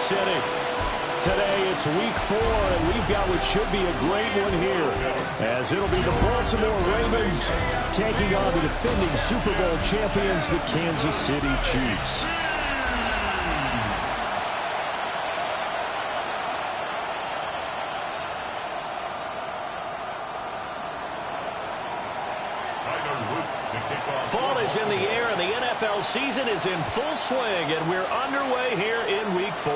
City. Today it's week 4, and we've got what should be a great one here, as it'll be the Baltimore Ravens taking on the defending Super Bowl champions, the Kansas City Chiefs. Fall is in the air, and the NFL season is in full swing, and we're underway here in week 4.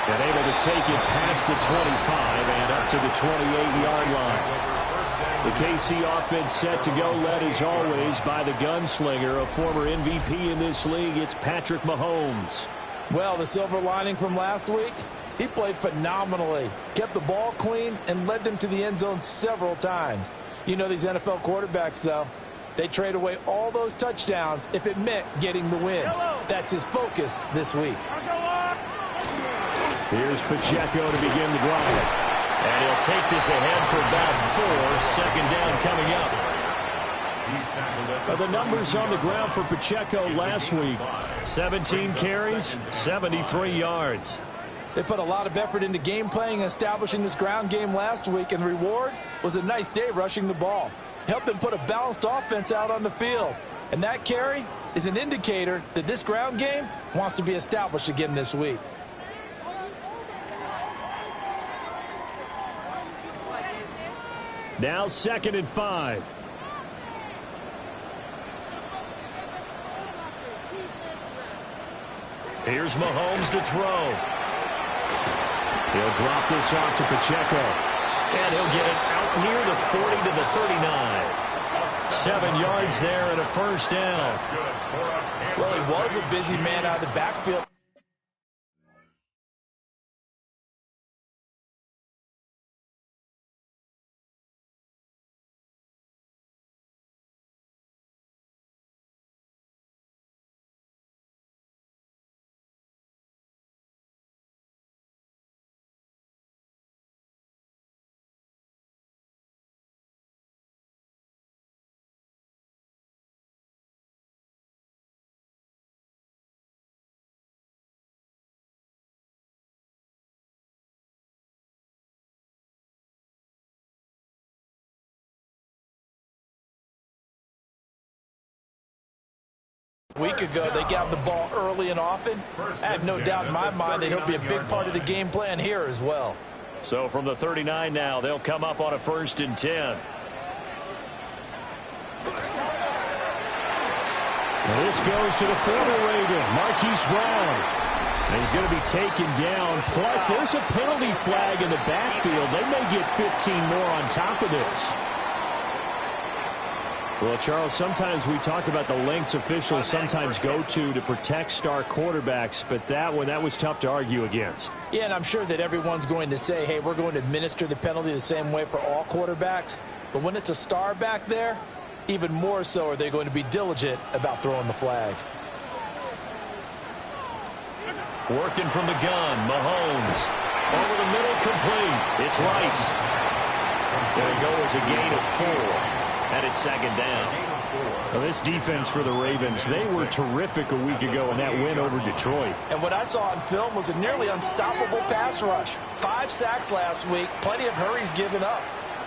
And able to take it past the 25 and up to the 28-yard line. The KC offense set to go, led as always by the gunslinger, a former MVP in this league. It's Patrick Mahomes. Well, the silver lining from last week, he played phenomenally, kept the ball clean, and led them to the end zone several times. You know these NFL quarterbacks, though, they trade away all those touchdowns if it meant getting the win. That's his focus this week. Here's Pacheco to begin the drive. And he'll take this ahead for about 4. Second down coming up. The numbers on the ground for Pacheco last week. 17 carries, 73 yards. They put a lot of effort into game playing and establishing this ground game last week, and the reward was a nice day rushing the ball. Helped them put a balanced offense out on the field. And that carry is an indicator that this ground game wants to be established again this week. Now 2nd and 5. Here's Mahomes to throw. He'll drop this off to Pacheco. And he'll get it out near the 40 to the 39. 7 yards there and a first down. Well, he was a busy man out of the backfield. A week ago, they got the ball early and often. I have no doubt in my mind that he'll be a big part of the game plan here as well. So from the 39 now, they'll come up on a 1st and 10. And this goes to the former Raven, Marquise Brown. And he's going to be taken down. Plus, there's a penalty flag in the backfield. They may get 15 more on top of this. Well, Charles, sometimes we talk about the lengths officials sometimes go to protect star quarterbacks, but that was tough to argue against. Yeah, and I'm sure that everyone's going to say, hey, we're going to administer the penalty the same way for all quarterbacks. But when it's a star back there, even more so are they going to be diligent about throwing the flag. Working from the gun, Mahomes. Over the middle, complete. It's Rice. There we go as a gain of 4. And it's 2nd down. Well, this defense for the Ravens, they were terrific a week ago in that win over Detroit. And what I saw on film was a nearly unstoppable pass rush. 5 sacks last week, plenty of hurries given up.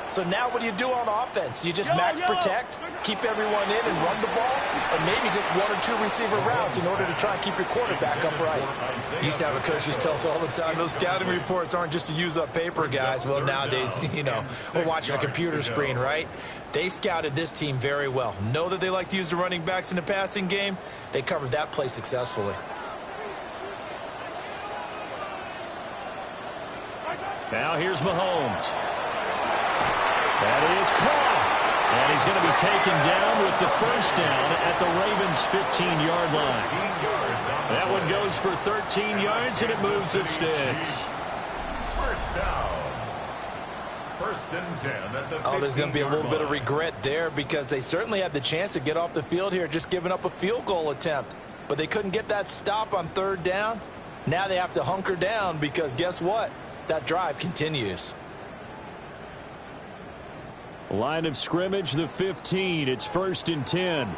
So now what do you do on offense? You just max protect, keep everyone in and run the ball, or maybe just 1 or 2 receiver routes in order to try and keep your quarterback upright. Used to have a coach just tell us all the time, those scouting reports aren't just to use up paper, guys. Well, nowadays, you know, we're watching a computer screen, right? They scouted this team very well. Know that they like to use the running backs in the passing game. They covered that play successfully. Now here's Mahomes. That is caught. And he's going to be taken down with the first down at the Ravens' 15-yard line. That one goes for 13 yards, and it moves the sticks. First down. 1st and 10 at the 15-yard line. Oh, there's going to be a little bit of regret there because they certainly had the chance to get off the field here, just giving up a field goal attempt. But they couldn't get that stop on 3rd down. Now they have to hunker down because guess what? That drive continues. Line of scrimmage, the 15. It's 1st and 10.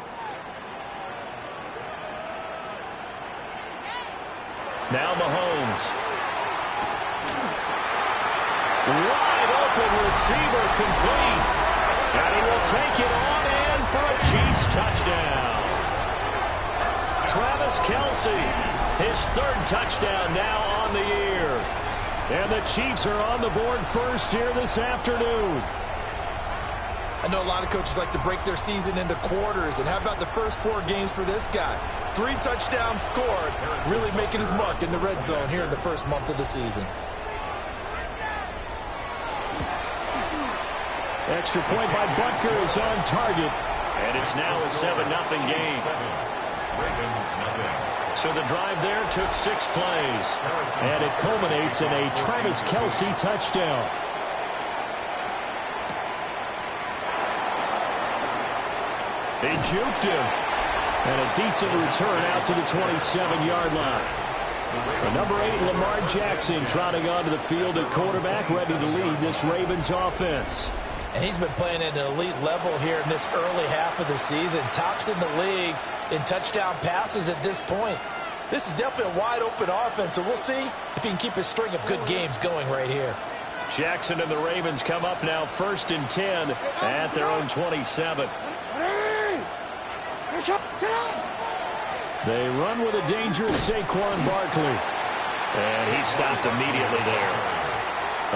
Now Mahomes. Wide open receiver complete. And he will take it on in for a Chiefs touchdown. Travis Kelce, his third touchdown now on the year. And the Chiefs are on the board first here this afternoon. I know a lot of coaches like to break their season into quarters. And how about the first 4 games for this guy? 3 touchdowns scored, really making his mark in the red zone here in the first month of the season. Extra point by Butker is on target. And it's now a 7-0 game. So the drive there took 6 plays. And it culminates in a Travis Kelce touchdown. They juked him. And a decent return out to the 27-yard line. The number 8, Lamar Jackson, trotting onto the field at quarterback, ready to lead this Ravens offense. And he's been playing at an elite level here in this early half of the season. Tops in the league in touchdown passes at this point. This is definitely a wide-open offense, so we'll see if he can keep his string of good games going right here. Jackson and the Ravens come up now 1st and 10 at their own 27. They run with a dangerous Saquon Barkley. And he stopped immediately there.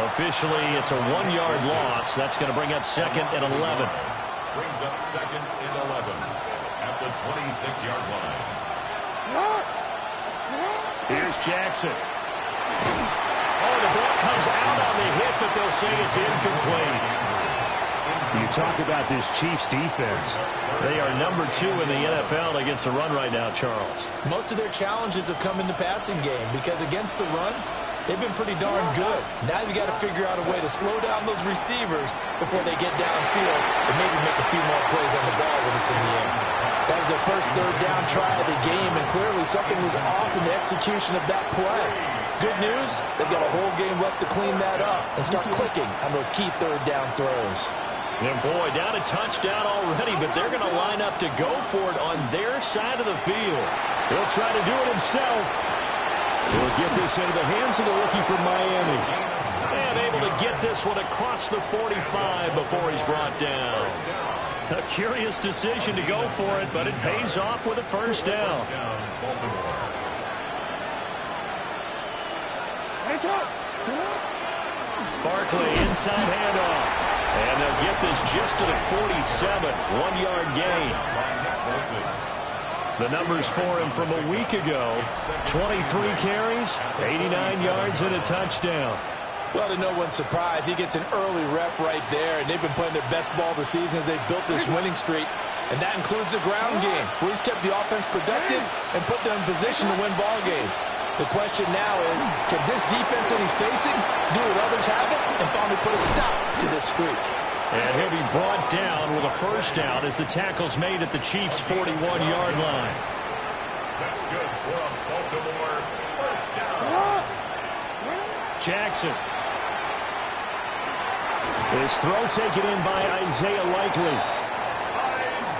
Officially, it's a 1-yard loss. That's going to bring up 2nd and 11. Brings up 2nd and 11 at the 26-yard line. Here's Jackson. Oh, the ball comes out on the hit, but they'll say it's incomplete. You talk about this Chiefs defense. They are number 2 in the NFL against the run right now, Charles. Most of their challenges have come in the passing game because against the run, they've been pretty darn good. Now you got to figure out a way to slow down those receivers before they get downfield and maybe make a few more plays on the ball when it's in the air. That was their first 3rd down try of the game, and clearly something was off in the execution of that play. Good news, they've got a whole game left to clean that up and start clicking on those key 3rd down throws. And boy, down a touchdown already, but they're going to line up to go for it on their side of the field. He'll try to do it himself. He'll get this into the hands of the rookie from Miami. And able to get this one across the 45 before he's brought down. A curious decision to go for it, but it pays off with a first down. Barkley inside handoff. And they'll get this just to the 47. 1-yard gain. The numbers for him from a week ago. 23 carries, 89 yards, and a touchdown. Well, to no one's surprise, he gets an early rep right there, and they've been playing their best ball this season as they've built this winning streak. And that includes the ground game, where he's kept the offense productive and put them in position to win ball games. The question now is, can this defense that he's facing do what others haven't and finally put a stop to this streak? And he'll be brought down with a first down as the tackle's made at the Chiefs' 41-yard line. That's good for a Baltimore first down. Jackson. His throw taken in by Isaiah Likely.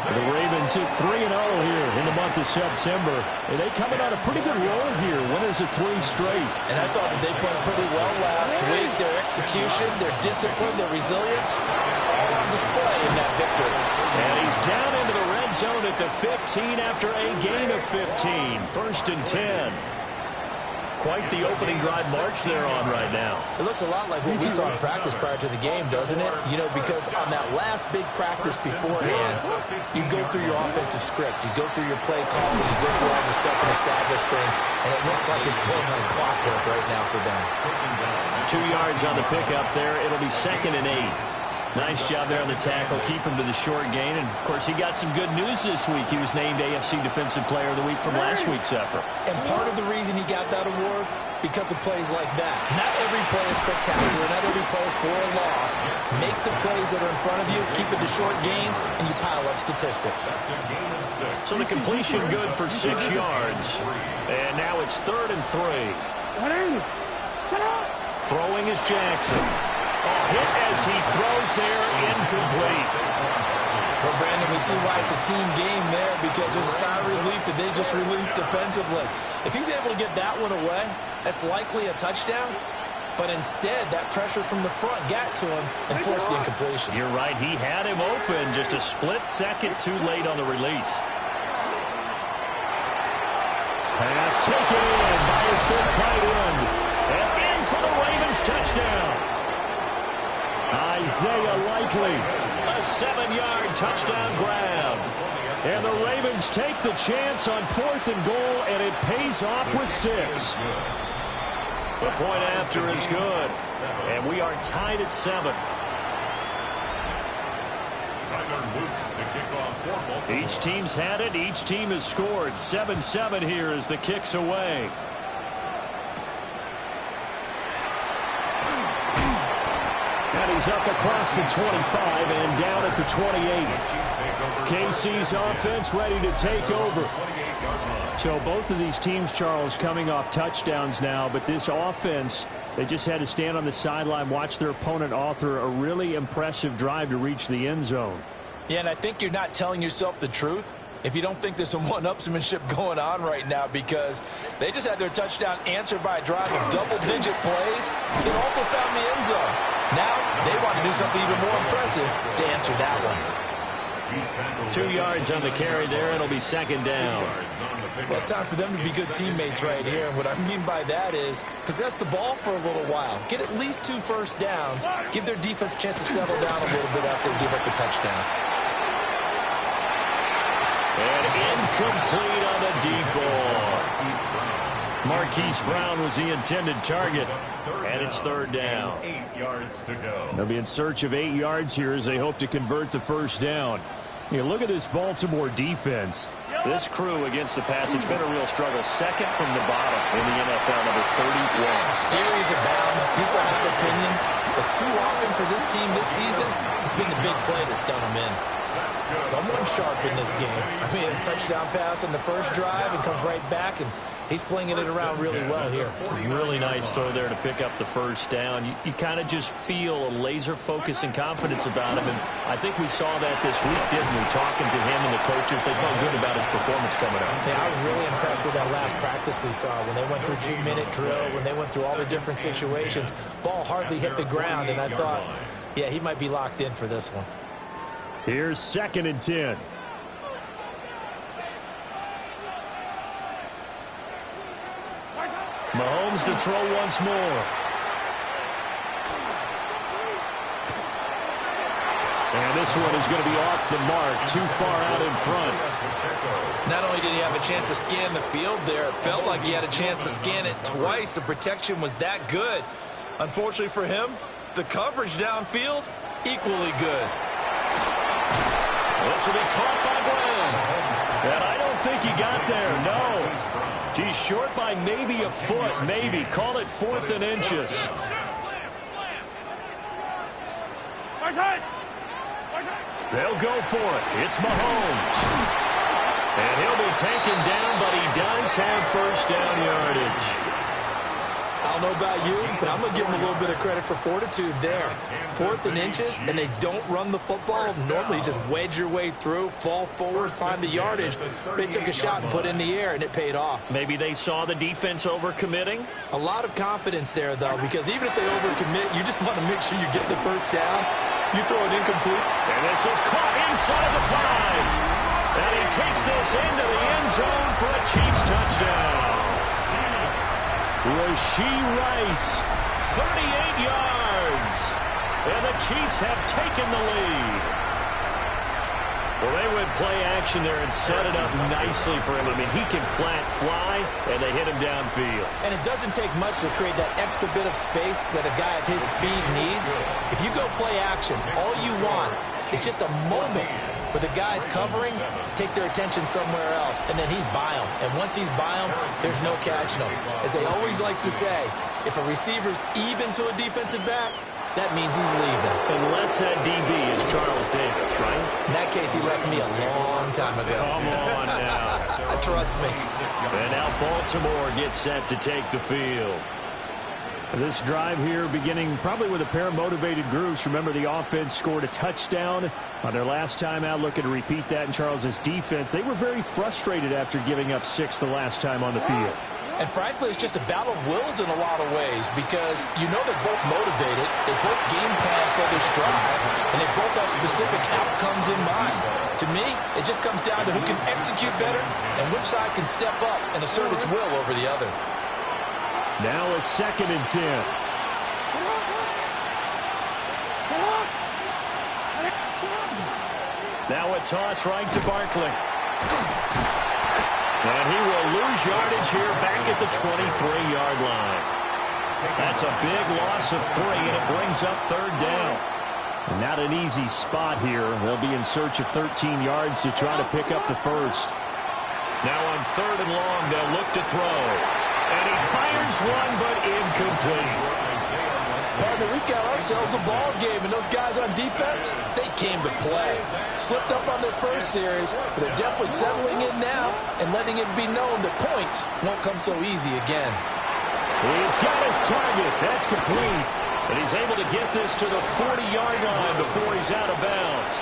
The Ravens hit 3-0 here in the month of September. And they coming on a pretty good roll here. Winners of 3 straight. And I thought that they played pretty well last week. Their execution, their discipline, their resilience, all on display in that victory. And he's down into the red zone at the 15 after a gain of 15. 1st and 10. Quite the opening drive march they're on right now. It looks a lot like what we saw in practice prior to the game, doesn't it? You know, because on that last big practice beforehand, you go through your offensive script, you go through your play calling, you go through all the stuff and establish things, and it looks like it's going like clockwork right now for them. 2 yards on the pickup there. It'll be 2nd and 8. Nice job there on the tackle. Keep him to the short gain. And, of course, he got some good news this week. He was named AFC Defensive Player of the Week from last week's effort. And part of the reason he got that award, because of plays like that. Not every play is spectacular. Not every play is for a loss. Make the plays that are in front of you, keep it to short gains, and you pile up statistics. So the completion good for 6 yards. And now it's 3rd and 3. Throwing is Jackson. Hit as he throws there, incomplete. Well, Brandon, we see why it's a team game there because there's a sigh of relief that they just released defensively. If he's able to get that one away, that's likely a touchdown. But instead, that pressure from the front got to him and forced the incompletion. You're right. He had him open just a split second too late on the release. Pass taken in by his big tight end. And in for the Ravens touchdown. Isaiah Likely. A 7-yard touchdown grab. And the Ravens take the chance on 4th and goal, and it pays off with 6. The point after is good. And we are tied at 7. Each team's had it. Each team has scored. 7-7 here as the kick's away. And he's up across the 25 and down at the 28. KC's offense ready to take over. So both of these teams, Charles, coming off touchdowns now, but this offense, they just had to stand on the sideline, watch their opponent author a really impressive drive to reach the end zone. Yeah, and I think you're not telling yourself the truth if you don't think there's some one-upsmanship going on right now, because they just had their touchdown answered by a drive of double-digit plays that also found the end zone. Now they want to do something even more impressive to answer that one. 2 yards on the carry there. It'll be 2nd down. Well, it's time for them to be good teammates right here. And what I mean by that is possess the ball for a little while. Get at least 2 first downs. Give their defense a chance to settle down a little bit after they give up a touchdown. And incomplete on the deep ball. Marquise Brown was the intended target. And it's 3rd down. 8 yards to go. They'll be in search of 8 yards here as they hope to convert the first down. You look at this Baltimore defense. This crew against the pass, it's been a real struggle. 2nd from the bottom in the NFL, number 31. Theories abound. People have opinions. But too often for this team this season, it's been the big play that's done them in. Someone sharp in this game. I mean, a touchdown pass on the first drive and comes right back, and he's flinging it around really well here. Really nice throw there to pick up the first down. You kind of just feel a laser focus and confidence about him, and I think we saw that this week, didn't we? Talking to him and the coaches, they felt good about his performance coming up. Yeah, I was really impressed with that last practice we saw when they went through 2-minute drill, when they went through all the different situations. Ball hardly hit the ground, and I thought, yeah, he might be locked in for this one. Here's 2nd and 10. Mahomes to throw once more. And this one is going to be off the mark, too far out in front. Not only did he have a chance to scan the field there, it felt like he had a chance to scan it twice. The protection was that good. Unfortunately for him, the coverage downfield, equally good. This will be caught by Brown. And I don't think he got there, no. He's short by maybe a foot, maybe. Call it 4th and inches. They'll go for it. It's Mahomes. And he'll be taken down, but he does have first down yardage. I don't know about you, but I'm going to give them a little bit of credit for fortitude there. 4th and inches, and they don't run the football. Normally, just wedge your way through, fall forward, find the yardage. They took a shot and put it in the air, and it paid off. Maybe they saw the defense overcommitting. A lot of confidence there, though, because even if they overcommit, you just want to make sure you get the first down. You throw it incomplete. And this is caught inside the 5. And he takes this into the end zone for a Chiefs touchdown. Rashee Rice, 38 yards. And the Chiefs have taken the lead. Well, they went play action there and set it up nicely for him. I mean, he can flat fly, and they hit him downfield. And it doesn't take much to create that extra bit of space that a guy of his speed needs. If you go play action, all you want is just a moment where the guys covering take their attention somewhere else, and then he's by them. And once he's by them, there's no catching him. As they always like to say, if a receiver's even to a defensive back, that means he's leaving. Unless that DB is Charles Davis, right? In that case, he left me a long time ago. Come on now. Trust me. And now Baltimore gets set to take the field. This drive here beginning probably with a pair of motivated groups. Remember, the offense scored a touchdown on their last time out. Looking to repeat that in Charles's defense. They were very frustrated after giving up 6 the last time on the field. And frankly, it's just a battle of wills in a lot of ways because you know they're both motivated, they both game plan for this drive, and they both have specific outcomes in mind. To me, it just comes down to who can execute better and which side can step up and assert its will over the other. Now a 2nd and 10. Now a toss right to Barkley. And he will lose yardage here back at the 23-yard line. That's a big loss of 3, and it brings up 3rd down. Not an easy spot here. They'll be in search of 13 yards to try to pick up the first. Now on 3rd and long, they'll look to throw. And he fires one, but incomplete. Partner, we've got ourselves a ball game, and those guys on defense, they came to play. Slipped up on their first series, but they're definitely settling in now and letting it be known that points won't come so easy again. He's got his target. That's complete. And he's able to get this to the 40-yard line before he's out of bounds.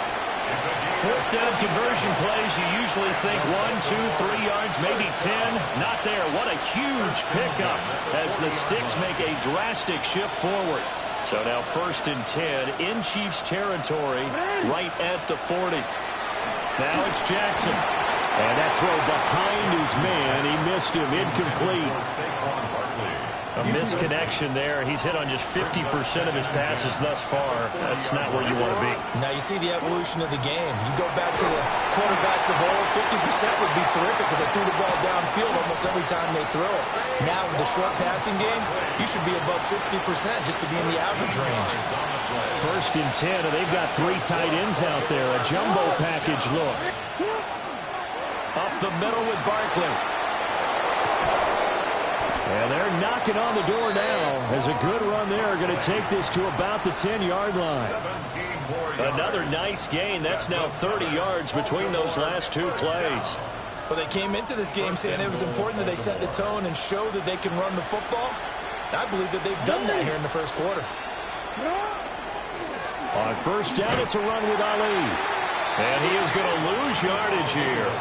4th down conversion plays, you usually think 1, 2, 3 yards, maybe 10. Not there. What a huge pickup as the Sticks make a drastic shift forward. So now 1st and 10 in Chiefs territory right at the 40. Now it's Jackson. And that throw behind his man. He missed him. Incomplete. A misconnection there. He's hit on just 50% of his passes thus far. That's not where you want to be. Now you see the evolution of the game. You go back to the quarterbacks of old, 50% would be terrific because they threw the ball downfield almost every time they throw it. Now with the short passing game, you should be above 60% just to be in the average range. 1st and 10, and they've got 3 tight ends out there. A jumbo package look. Up the middle with Barkley. And they're knocking on the door now as a good run there. Going to take this to about the 10-yard line. Another nice gain. That's now 30 yards between those last 2 plays. Well, they came into this game saying it was important that they set the tone and show that they can run the football. And I believe that they've done that here in the first quarter. On 1st down, it's a run with Ali. And he is going to lose yardage here.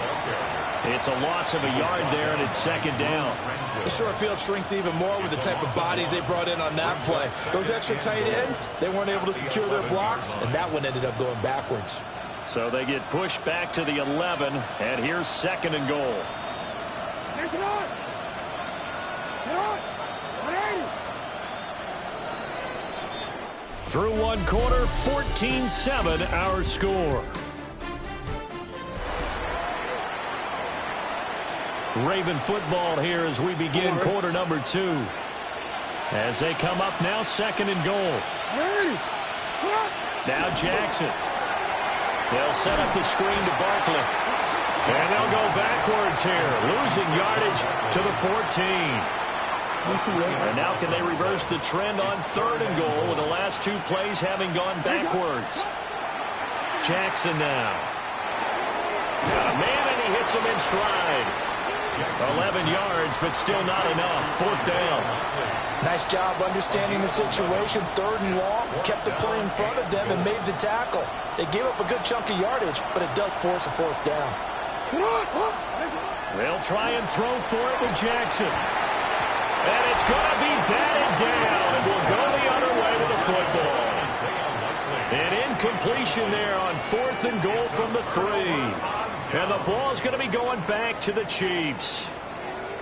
It's a loss of a yard there, and it's 2nd down. The short field shrinks even more with the type of bodies they brought in on that play. Those extra tight ends, they weren't able to secure their blocks, and that one ended up going backwards. So they get pushed back to the 11, and here's 2nd and goal. Through 1 quarter, 14-7 our score. Raven football here as we begin quarter number 2. As they come up now, 2nd and goal. Now Jackson. They'll set up the screen to Barkley. And they'll go backwards here, losing yardage to the 14. And now can they reverse the trend on 3rd and goal with the last 2 plays having gone backwards. Jackson now. Got a man and he hits him in stride. 11 yards, but still not enough. 4th down. Nice job understanding the situation. 3rd and long. Kept the play in front of them and made the tackle. They gave up a good chunk of yardage, but it does force a 4th down. They'll try and throw for it with Jackson. And it's going to be batted down, and we'll go the other way with the football. An incompletion there on 4th and goal from the 3. And the ball's going to be going back to the Chiefs.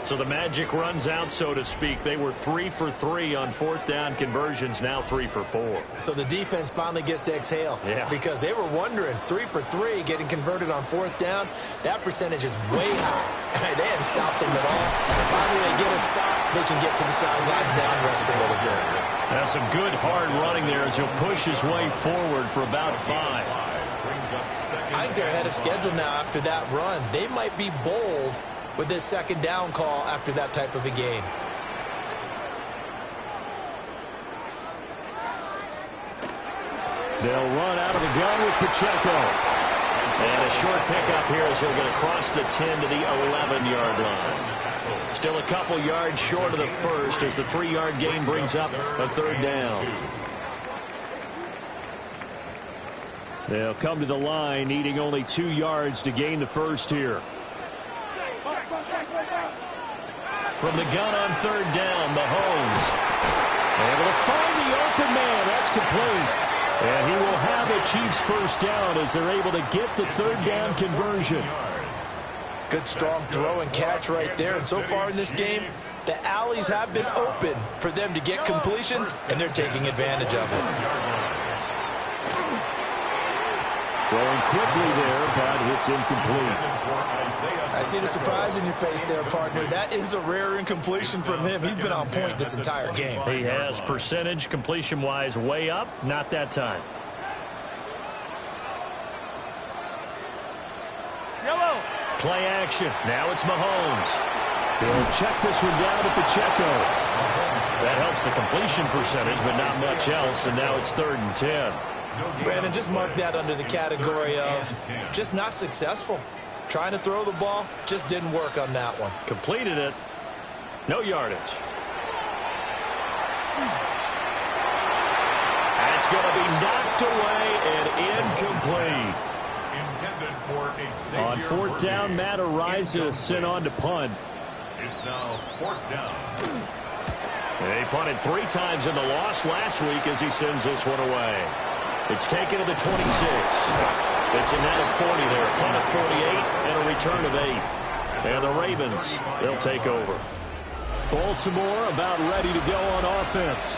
So the magic runs out, so to speak. They were 3 for 3 on 4th down conversions, now 3 for 4. So the defense finally gets to exhale. Yeah. Because they were wondering, 3 for 3 getting converted on 4th down. That percentage is way high. They hadn't stopped them at all. Finally they get a stop. They can get to the sidelines now and rest a little bit. That's some good hard running there as he'll push his way forward for about 5. I think they're ahead of schedule now after that run. They might be bold with this 2nd down call after that type of a game. They'll run out of the gun with Pacheco. And a short pickup here as he'll get across the 10 to the 11-yard line. Still a couple yards short of the first as the 3-yard gain brings up a third down. They'll come to the line needing only 2 yards to gain the first here. From the gun on third down, Mahomes able to find the open man. That's complete. And he will have a Chiefs first down as they're able to get the third down conversion. Good, strong throw and catch right there. And so far in this game, the alleys have been open for them to get completions, and they're taking advantage of it. Throwing quickly there, but it's incomplete. I see the surprise in your face there, partner. That is a rare incompletion from him. He's been on point this entire game. He has percentage completion-wise way up. Not that time. Yellow. Play action. Now it's Mahomes. He'll check this one down at Pacheco. That helps the completion percentage, but not much else, and now it's 3rd and 10. Brandon, just mark that under the category of just not successful. Trying to throw the ball, just didn't work on that one. Completed it. No yardage. That's going to be knocked away and incomplete. On 4th down, Matt Araiza sent on to punt. It's now 4th down. He punted 3 times in the loss last week as he sends this one away. It's taken to the 26. It's a net of 40 there. Punt of 48 and a return of 8. And the Ravens, they'll take over. Baltimore about ready to go on offense.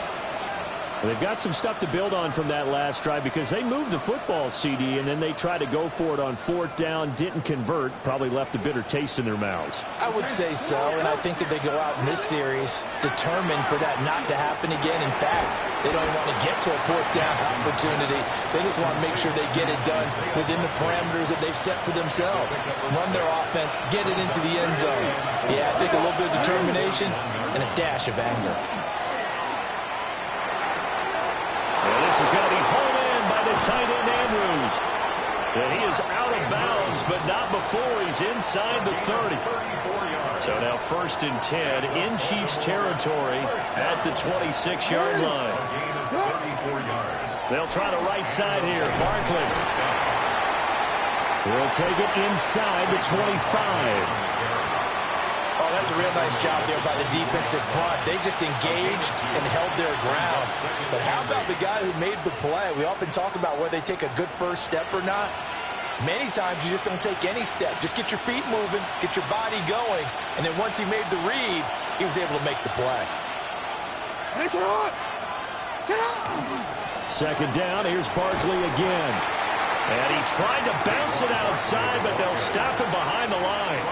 They've got some stuff to build on from that last drive because they moved the football, CD, and then they tried to go for it on 4th down, didn't convert, probably left a bitter taste in their mouths. I would say so, and I think that they go out in this series determined for that not to happen again. In fact, they don't want to get to a 4th down opportunity. They just want to make sure they get it done within the parameters that they've set for themselves. Run their offense, get it into the end zone. Yeah, I think a little bit of determination and a dash of anger. This is going to be hauled in by the tight end, Andrews. And he is out of bounds, but not before he's inside the 30. So now 1st and 10 in Chiefs territory at the 26-yard line. They'll try the right side here. Barkley. He'll take it inside the 25. Oh, that's a real nice job there by the defensive front. They just engaged and held their ground. But how about the guy who made the play? We often talk about whether they take a good first step or not. Many times you just don't take any step. Just get your feet moving, get your body going, and then once he made the read, he was able to make the play. 2nd down, here's Barkley again. And he tried to bounce it outside, but they'll stop him behind the line.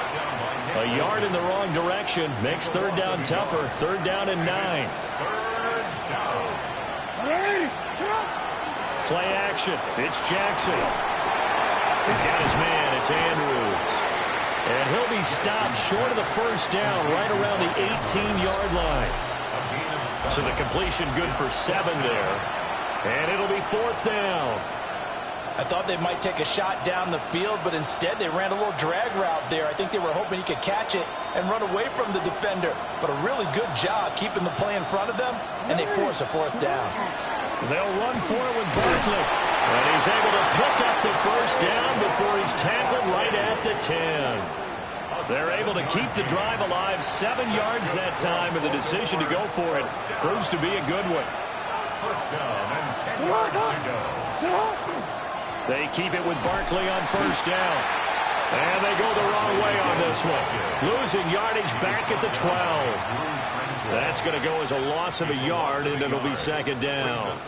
A yard in the wrong direction makes 3rd down tougher. 3rd down and 9. Play action. It's Jackson. He's got his man. It's Andrews. And he'll be stopped short of the 1st down right around the 18-yard line. So the completion good for 7 there. And it'll be 4th down. I thought they might take a shot down the field, but instead they ran a little drag route there. I think they were hoping he could catch it and run away from the defender. But a really good job keeping the play in front of them, and they force a 4th down. They'll run for it with Barkley. And he's able to pick up the 1st down before he's tackled right at the 10. They're able to keep the drive alive. 7 yards that time, and the decision to go for it proves to be a good one. 1st down and 10 yards to go. They keep it with Barkley on 1st down. And they go the wrong way on this one. Losing yardage back at the 12. That's going to go as a loss of a yard, and it'll be 2nd down.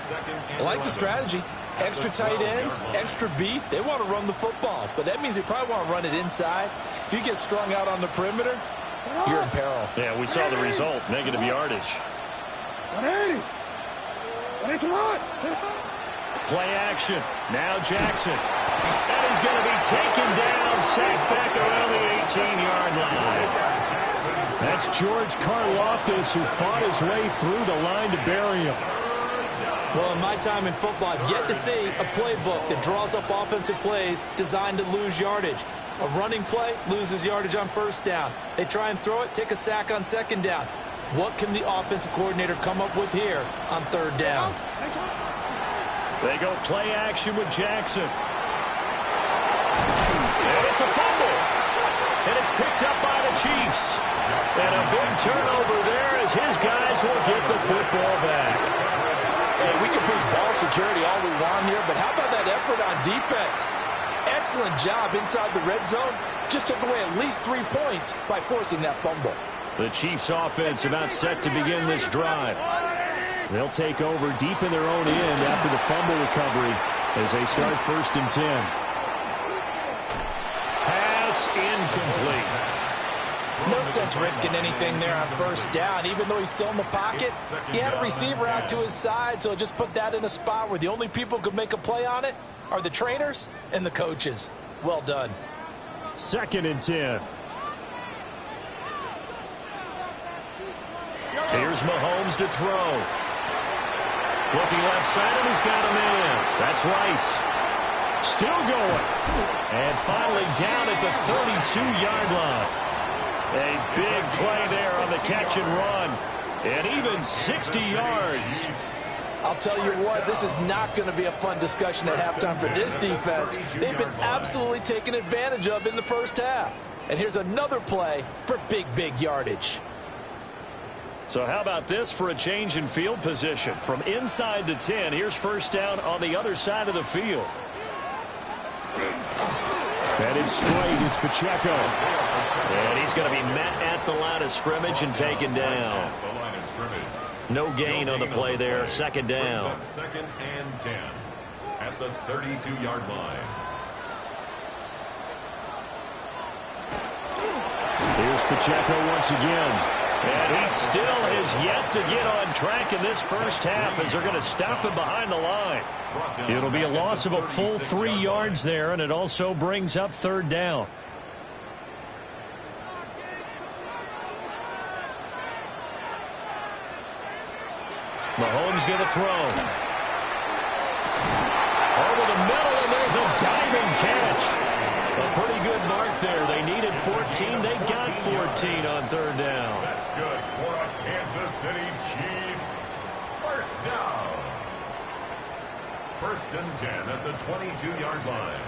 I like the strategy. Extra tight ends, extra beef. They want to run the football, but that means they probably want to run it inside. If you get strung out on the perimeter, you're in peril. Yeah, we saw the result. Negative yardage. 180. Play action. Now Jackson. And he's going to be taken down, sacked back around the 18-yard line. That's George Karlaftis, who fought his way through the line to bury him. Well, in my time in football, I've yet to see a playbook that draws up offensive plays designed to lose yardage. A running play loses yardage on first down. They try and throw it, take a sack on second down. What can the offensive coordinator come up with here on third down? They go play action with Jackson. And it's a fumble. And it's picked up by the Chiefs. And a big turnover there as his guys will get the football back. Hey, we can push ball security all we want here, but how about that effort on defense? Excellent job inside the red zone. Just took away at least 3 points by forcing that fumble. The Chiefs offense about set to begin this drive. They'll take over deep in their own end after the fumble recovery as they start 1st and 10. Pass incomplete. No sense risking anything there on first down. Even though he's still in the pocket, he had a receiver out to his side, so just put that in a spot where the only people who could make a play on it are the trainers and the coaches. Well done. 2nd and 10. Here's Mahomes to throw. Looking left side, and he's got him in. That's Rice. Still going. And finally down at the 32-yard line. A big play there on the catch and run. And even 60 yards. I'll tell you what, this is not going to be a fun discussion at halftime for this defense. They've been absolutely taken advantage of in the first half. And here's another play for big, big yardage. So how about this for a change in field position? From inside the 10, here's first down on the other side of the field. And it's straight. It's Pacheco. And he's going to be met at the line of scrimmage and taken down. No gain on the play there. 2nd down. 2nd and 10 at the 32-yard line. Here's Pacheco once again. And he still has yet to get on track in this first half as they're going to stop him behind the line. It'll be a loss of a full 3 yards there, and it also brings up 3rd down. Mahomes going to throw. Over the middle, and there's a diving catch. A pretty good mark there. They needed 14. They got 14 on 3rd down. That's good for a Kansas City Chiefs. 1st down. 1st and 10 at the 22-yard line.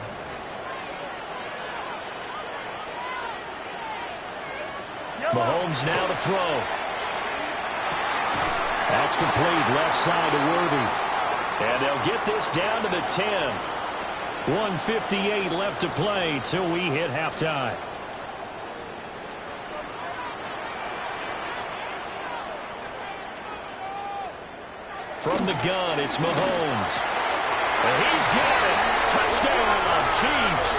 Mahomes now to throw. That's complete. Left side to Worthy. And they'll get this down to the 10. 1:58 left to play till we hit halftime. From the gun, it's Mahomes. And he's got it. Touchdown, Chiefs.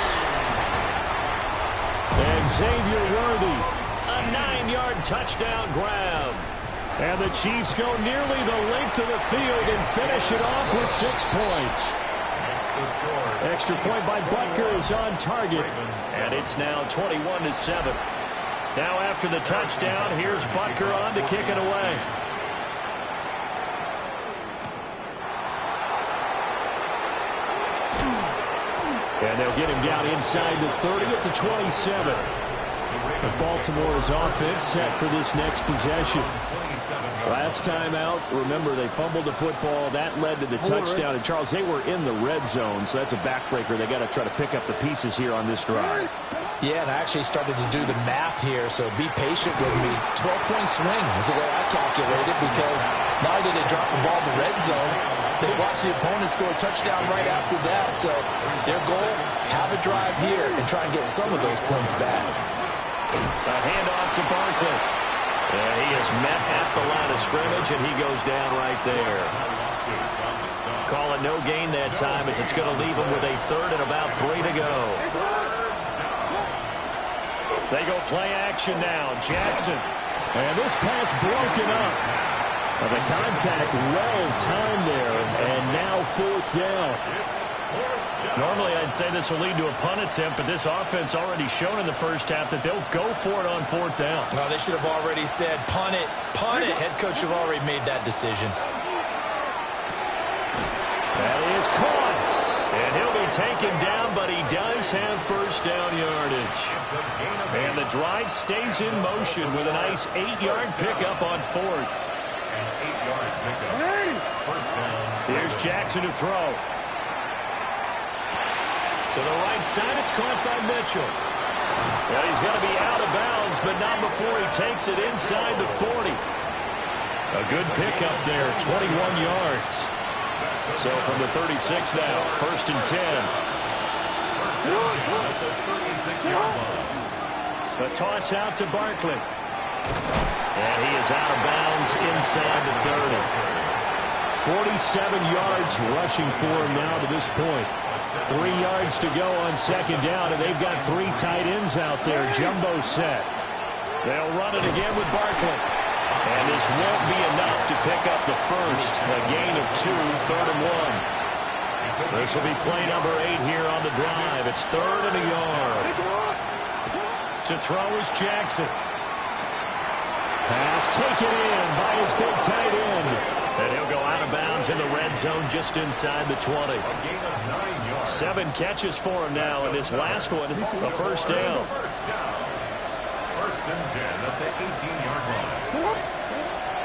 And Xavier Worthy, a 9-yard touchdown grab. And the Chiefs go nearly the length of the field and finish it off with 6 points. Extra point by Butker is on target. And it's now 21-7. Now after the touchdown, here's Butker on to kick it away. And they'll get him down inside the 30 at the 27. Baltimore's offense set for this next possession. Last time out, remember, they fumbled the football. That led to the touchdown. And, Charles, they were in the red zone, so that's a backbreaker. They got to try to pick up the pieces here on this drive. Yeah, and I actually started to do the math here, so be patient with me. 12-point swing is the way I calculated, because not only did they drop the ball in the red zone, they watched the opponent score a touchdown right after that. So their goal, have a drive here and try and get some of those points back. A handoff to Barkley. And he is met at the line of scrimmage, and he goes down right there. Call it no gain that time, as it's going to leave him with a 3rd and about 3 to go. They go play action now. Jackson. And this pass broken up. The contact well-timed there, and now 4th down. Normally, I'd say this will lead to a punt attempt, but this offense already shown in the first half that they'll go for it on 4th down. Well, they should have already said, punt it, punt it. Head coach should have already made that decision. That is caught. And he'll be taken down, but he does have first down yardage. And the drive stays in motion with a nice 8-yard pickup on fourth. An 8-yard pickup. First down. Here's Jackson to throw. To the right side, it's caught by Mitchell. Well, he's going to be out of bounds, but not before he takes it inside the 40. A good pickup there, 21 yards. So from the 36 now, first and 10. First and 10 at the 36-yard line. The toss out to Barkley. And he is out of bounds inside the 30. 47 yards rushing for him now to this point. 3 yards to go on second down, and they've got 3 tight ends out there. Jumbo set. They'll run it again with Barkley. And this won't be enough to pick up the first. A gain of 2, third and 1. This will be play number 8 here on the drive. It's third and a yard. To throw is Jackson. Pass taken in by his big tight end. And he'll go out of bounds in the red zone just inside the 20. A gain of 9 yards. 7 catches for him now, and this last one, a first down. First and 10 at the 18-yard line.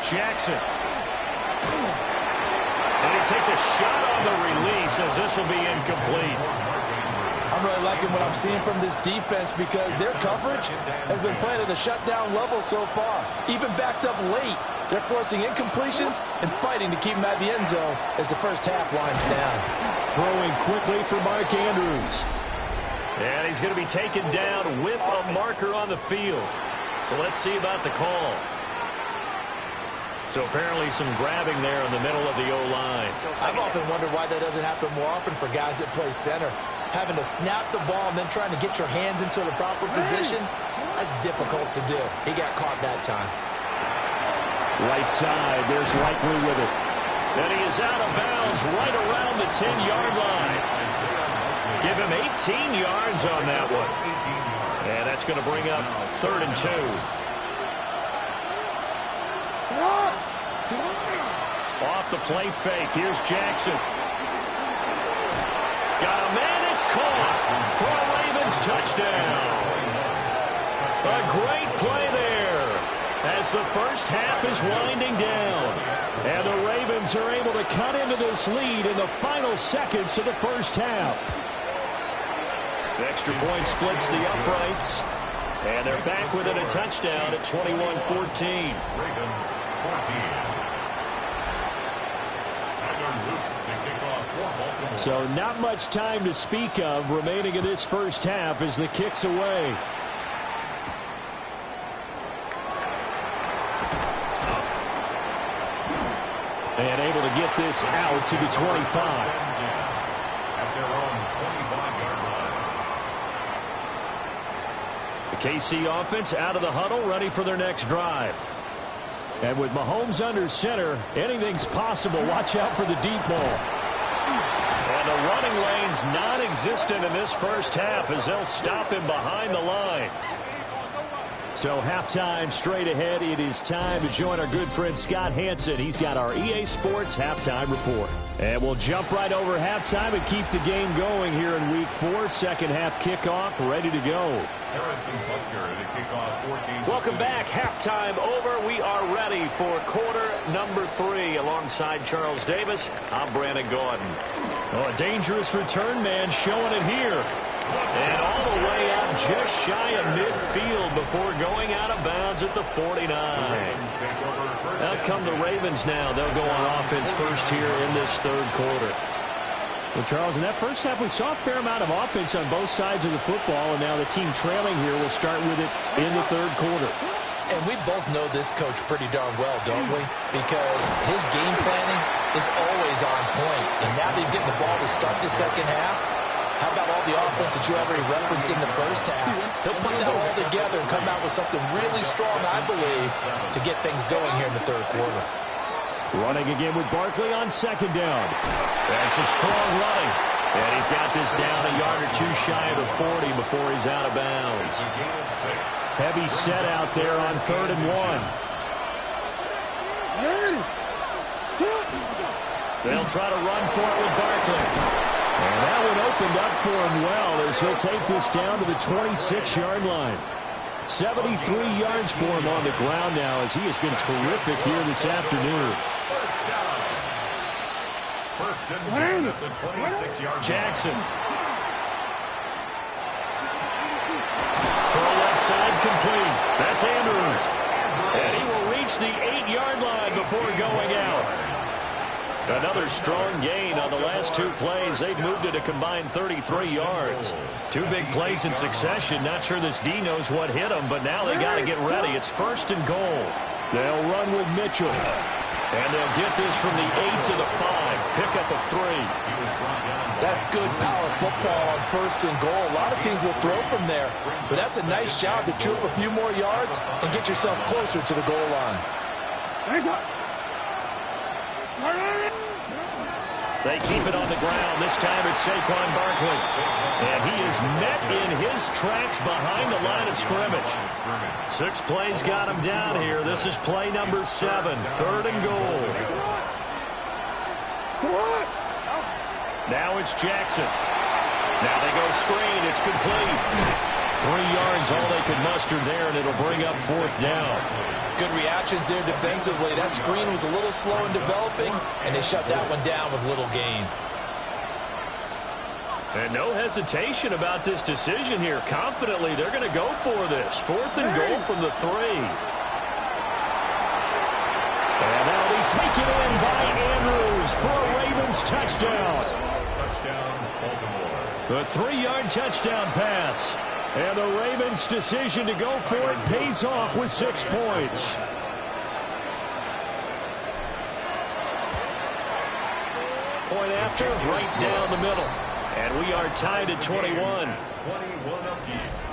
Jackson. And he takes a shot on the release as this will be incomplete. I'm really liking what I'm seeing from this defense because their coverage has been playing at a shutdown level so far. Even backed up late, they're forcing incompletions and fighting to keep them at the end zone as the first half winds down. Throwing quickly for Mark Andrews. And he's going to be taken down with a marker on the field. So let's see about the call. So apparently some grabbing there in the middle of the O-line. I've often wondered why that doesn't happen more often for guys that play center. Having to snap the ball and then trying to get your hands into the proper position, that's difficult to do. He got caught that time. Right side, there's Likely with it. And he is out of bounds right around the 10-yard line. Give him 18 yards on that one. And that's going to bring up third and 2. Off the play fake. Here's Jackson. Got a man. It's caught for a Ravens touchdown. A great play there as the first half is winding down. And the Ravens are able to cut into this lead in the final seconds of the first half. The extra point splits the uprights. And they're back within a touchdown at 21-14. Ravens 14. So not much time to speak of remaining in this first half as the kick's away. And able to get this out to the 25. At their own 25-yard line. The KC offense out of the huddle, ready for their next drive. And with Mahomes under center, anything's possible. Watch out for the deep ball. And the running lane's non-existent in this first half as they'll stop him behind the line. So halftime straight ahead. It is time to join our good friend Scott Hanson. He's got our EA Sports halftime report. And we'll jump right over halftime and keep the game going here in Week 4. Second half kickoff ready to go. Harrison Butker to kick off 14. Welcome back. Halftime over. We are ready for quarter number 3 alongside Charles Davis. I'm Brandon Gaudin. Oh, a dangerous return man showing it here. And all the way out just shy of midfield before going out of bounds at the 49. Out come the Ravens now. They'll go on offense first here in this third quarter. Well, Charles, in that first half, we saw a fair amount of offense on both sides of the football, and now the team trailing here will start with it in the third quarter. And we both know this coach pretty darn well, don't we? Because his game planning is always on point. And now that he's getting the ball to start the second half, how about all the offense that you already referenced in the first half? He'll put that all together and come out with something really strong, I believe, to get things going here in the third quarter. Running again with Barkley on second down. And some strong running. And he's got this down a yard or two shy of the 40 before he's out of bounds. Heavy set out there on third and 1. They'll try to run for it with Barkley. And that one opened up for him well as he'll take this down to the 26-yard line. 73 yards for him on the ground now as he has been terrific here this afternoon. First and 10 at the 26-yard line. Jackson. Throw left side complete. That's Andrews. And he will reach the 8-yard line before going out. Another strong gain on the last two plays. They've moved it a combined 33 yards. Two big plays in succession. Not sure this D knows what hit them, but now they got to get ready. It's first and goal. They'll run with Mitchell. And they'll get this from the 8 to the 5. Pick up a 3. That's good power football on first and goal. A lot of teams will throw from there, but that's a nice job to chew up a few more yards and get yourself closer to the goal line. They keep it on the ground. This time it's Saquon Barkley. And he is met in his tracks behind the line of scrimmage. 6 plays got him down here. This is play number 7, third and goal. Now it's Jackson. Now they go screen. It's complete. 3 yards, all they could muster there, and it'll bring up fourth down. Good reactions there defensively. That screen was a little slow in developing, and they shut that one down with little gain. And no hesitation about this decision here. Confidently, they're going to go for this. Fourth and goal from the 3. And that'll be taken in by Andrews for a Ravens touchdown. Touchdown, Baltimore. A 3-yard touchdown pass. And the Ravens' decision to go for it pays off with 6 points. Point after, right down the middle. And we are tied at 21. 21 apiece.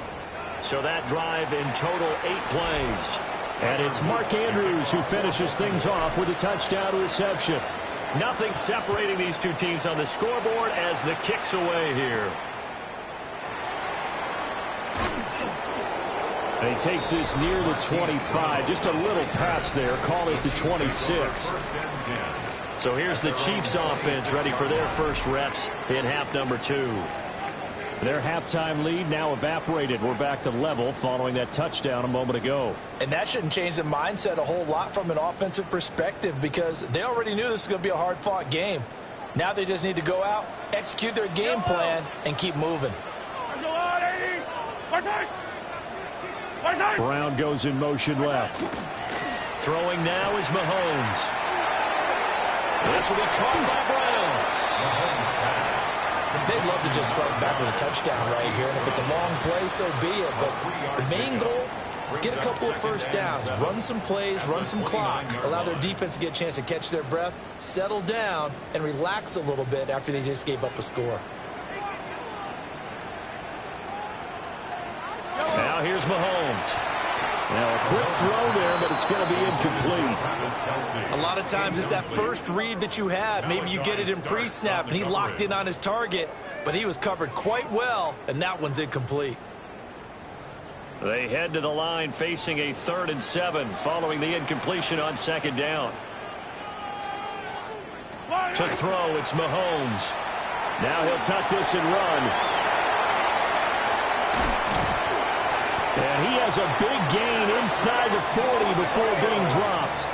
So that drive in total 8 plays. And it's Mark Andrews who finishes things off with a touchdown reception. Nothing separating these two teams on the scoreboard as the kick's away here. And he takes this near the 25. Just a little pass there. Call it the 26. So here's the Chiefs offense ready for their first reps in half number 2. Their halftime lead now evaporated. We're back to level following that touchdown a moment ago. And that shouldn't change the mindset a whole lot from an offensive perspective because they already knew this was going to be a hard-fought game. Now they just need to go out, execute their game plan, and keep moving. Brown goes in motion left. Throwing now is Mahomes. This will be caught by Brown. They'd love to just start back with a touchdown right here, and if it's a long play, so be it. But the main goal, get a couple of first downs, run some plays, run some clock, allow their defense to get a chance to catch their breath, settle down, and relax a little bit after they just gave up a score. Now here's Mahomes. Now a quick throw there, but it's going to be incomplete. A lot of times it's that first read that you had. Maybe you get it in pre-snap, and he locked in on his target, but he was covered quite well, and that one's incomplete. They head to the line facing a 3rd and 7 following the incompletion on 2nd down. To throw, it's Mahomes. Now he'll tuck this and run. And he has a big gain inside the 40 before being dropped.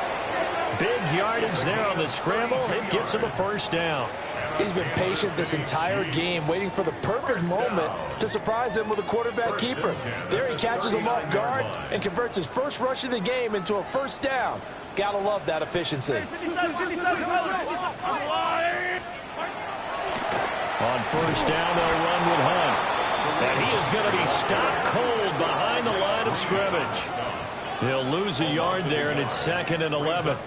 Big yardage there on the scramble. It gets him a first down. He's been patient this entire game, waiting for the perfect moment to surprise them with a quarterback keeper. There he catches him off guard and converts his first rush of the game into a first down. Gotta love that efficiency. On first down, they'll run with Hunt. And he is going to be stopped cold behind the line of scrimmage. He'll lose a yard there, and it's 2nd and 11.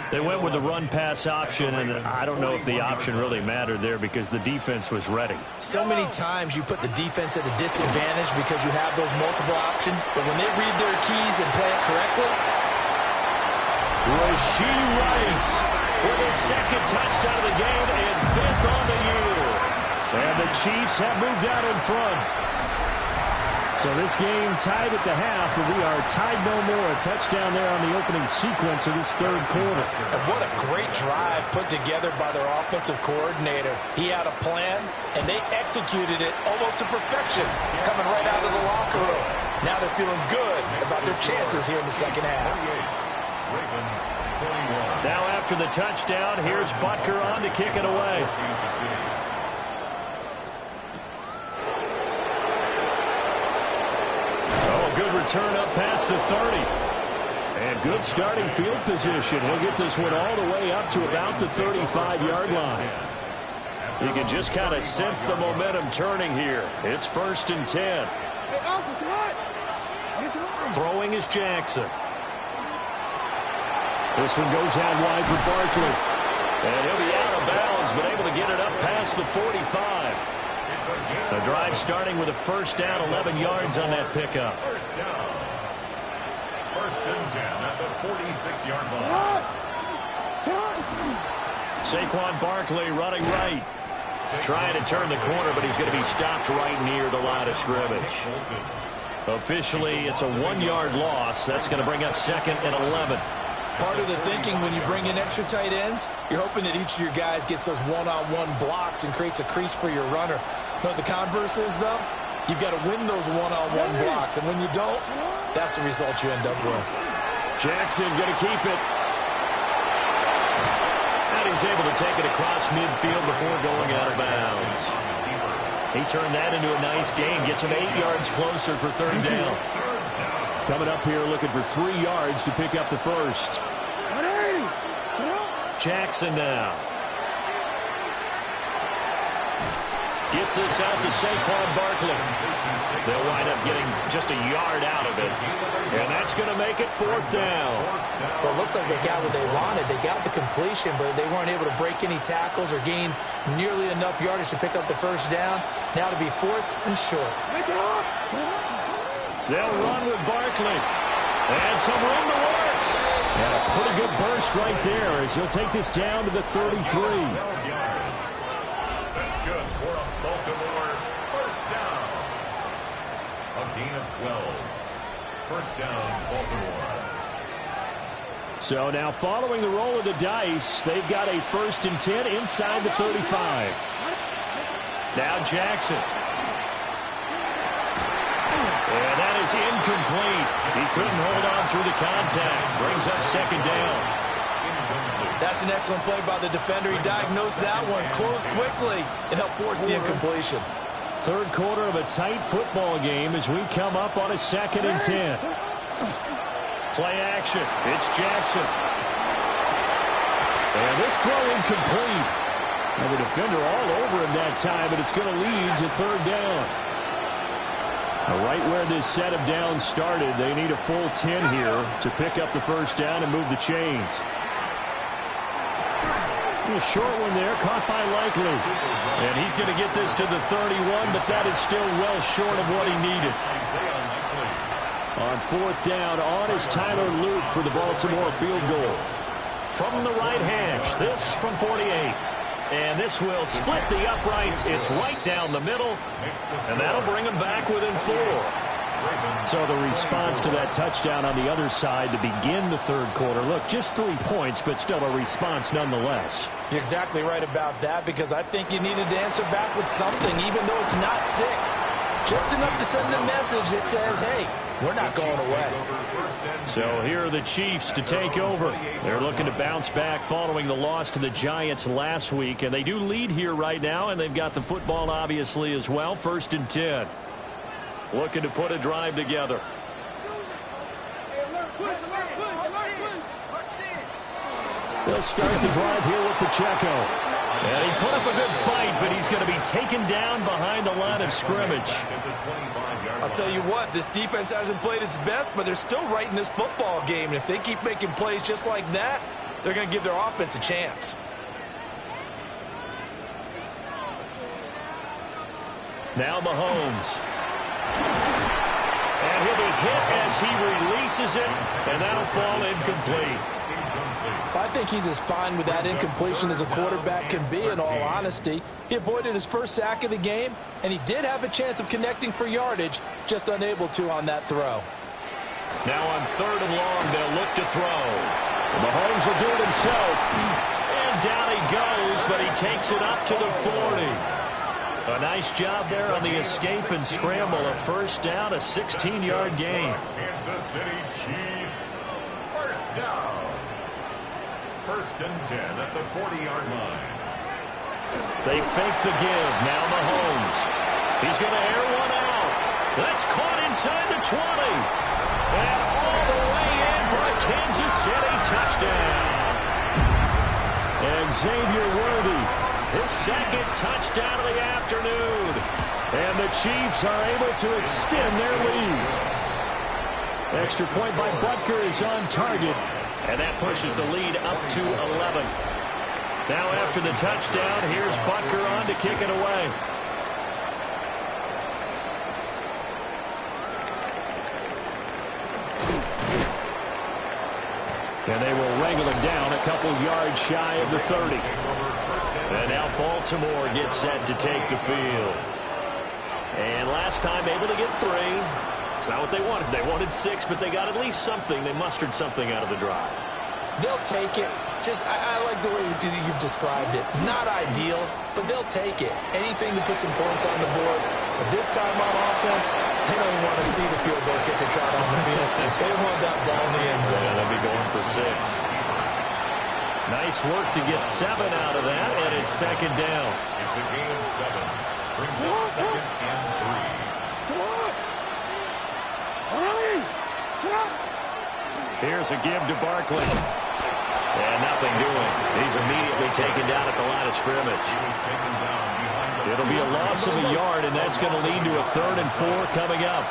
They went with the run-pass option, and I don't know if the option really mattered there because the defense was ready. So many times you put the defense at a disadvantage because you have those multiple options, but when they read their keys and play it correctly. Rashee Rice with his 2nd touchdown of the game and 5th on the year. And the Chiefs have moved out in front. So this game tied at the half, but we are tied no more. A touchdown there on the opening sequence of this third quarter. And what a great drive put together by their offensive coordinator. He had a plan, and they executed it almost to perfection, coming right out of the locker room. Now they're feeling good about their chances here in the second half. Now after the touchdown, here's Butker on to kick it away. Good return up past the 30. And good starting field position. He'll get this one all the way up to about the 35-yard line. You can just kind of sense the momentum turning here. It's 1st and 10. Throwing is Jackson. This one goes out wide for Barkley. And he'll be out of bounds, but able to get it up past the 45. The drive starting with a 1st down, 11 yards on that pickup. 1st down. 1st and 10 at the 46-yard line. Saquon Barkley running right. Trying to turn the corner, but he's going to be stopped right near the line of scrimmage. Officially, it's a 1-yard loss. That's going to bring up 2nd and 11. Part of the thinking when you bring in extra tight ends, you're hoping that each of your guys gets those one-on-one blocks and creates a crease for your runner. You know what the converse is, though? You've got to win those one-on-one blocks, and when you don't, that's the result you end up with. Jackson going to keep it. And he's able to take it across midfield before going out of bounds. He turned that into a nice gain, gets him 8 yards closer for 3rd down. Coming up here looking for 3 yards to pick up the first. Jackson now. Gets this out to Saquon Barkley. They'll wind up getting just a yard out of it. And that's going to make it 4th down. Well, it looks like they got what they wanted. They got the completion, but they weren't able to break any tackles or gain nearly enough yardage to pick up the 1st down. Now to be 4th and short. They'll run with Barkley. And some room to work. And a pretty good burst right there as he'll take this down to the 33. That's good for a Baltimore 1st down. A gain of 12. 1st down, Baltimore. So now following the roll of the dice, they've got a 1st and 10 inside the 35. Now Jackson. And that is incomplete. He couldn't hold on through the contact. Brings up 2nd down. That's an excellent play by the defender. He diagnosed that one, closed quickly, and helped force the incompletion. Third quarter of a tight football game as we come up on a 2nd and 10. Play action. It's Jackson. And this throw incomplete. And the defender all over him that time, but it's going to lead to 3rd down. Right where this set of downs started, they need a full 10 here to pick up the 1st down and move the chains. A short one there, caught by Likely. And he's going to get this to the 31, but that is still well short of what he needed. On 4th down, on is Tyler Luke for the Baltimore field goal. From the right hash, this from 48. And this will split the uprights. It's right down the middle. And that'll bring them back within 4. So the response to that touchdown on the other side to begin the third quarter. Look, just 3 points, but still a response nonetheless. You're exactly right about that, because I think you needed to answer back with something, even though it's not 6. Just enough to send a message that says, hey, we're not going away. So here are the Chiefs to take over. They're looking to bounce back following the loss to the Giants last week. And they do lead here right now, and they've got the football obviously as well. 1st and 10. Looking to put a drive together. They'll start the drive here with Pacheco. And he put up a good fight, but he's going to be taken down behind the line of scrimmage. I'll tell you what, this defense hasn't played its best, but they're still right in this football game. And if they keep making plays just like that, they're going to give their offense a chance. Now Mahomes. And he'll be hit as he releases it, and that'll fall incomplete. I think he's as fine with that incompletion as a quarterback can be, in all honesty. He avoided his first sack of the game, and he did have a chance of connecting for yardage, just unable to on that throw. Now on 3rd and long, they'll look to throw. Mahomes will do it himself. And down he goes, but he takes it up to the 40. A nice job there on the escape and scramble. A first down, a 16-yard gain. Kansas City Chiefs. First down. 1st and 10 at the 40-yard line. They fake the give. Now Mahomes. He's going to air one out. That's caught inside the 20. And all the way in for a Kansas City touchdown. And Xavier Worthy, his 2nd touchdown of the afternoon. And the Chiefs are able to extend their lead. Extra point by Butker is on target. And that pushes the lead up to 11. Now after the touchdown, here's Butker on to kick it away. And they will wrangle him down a couple yards shy of the 30. And now Baltimore gets set to take the field. And last time able to get 3. It's not what they wanted. They wanted 6, but they got at least something. They mustered something out of the drive. They'll take it. I like the way you've described it. Not ideal, but they'll take it. Anything to put some points on the board. But this time on offense, they don't even want to see the field goal kicker trot on the field. They want that ball in the end zone. Yeah, they'll be going for 6. Nice work to get 7 out of that, and it's 2nd down. It's a gain of 7. Brings up 2nd and 3. Here's a give to Barkley. And nothing doing. He's immediately taken down at the line of scrimmage. It'll be a loss of a yard, and that's going to lead to a 3rd and 4 coming up.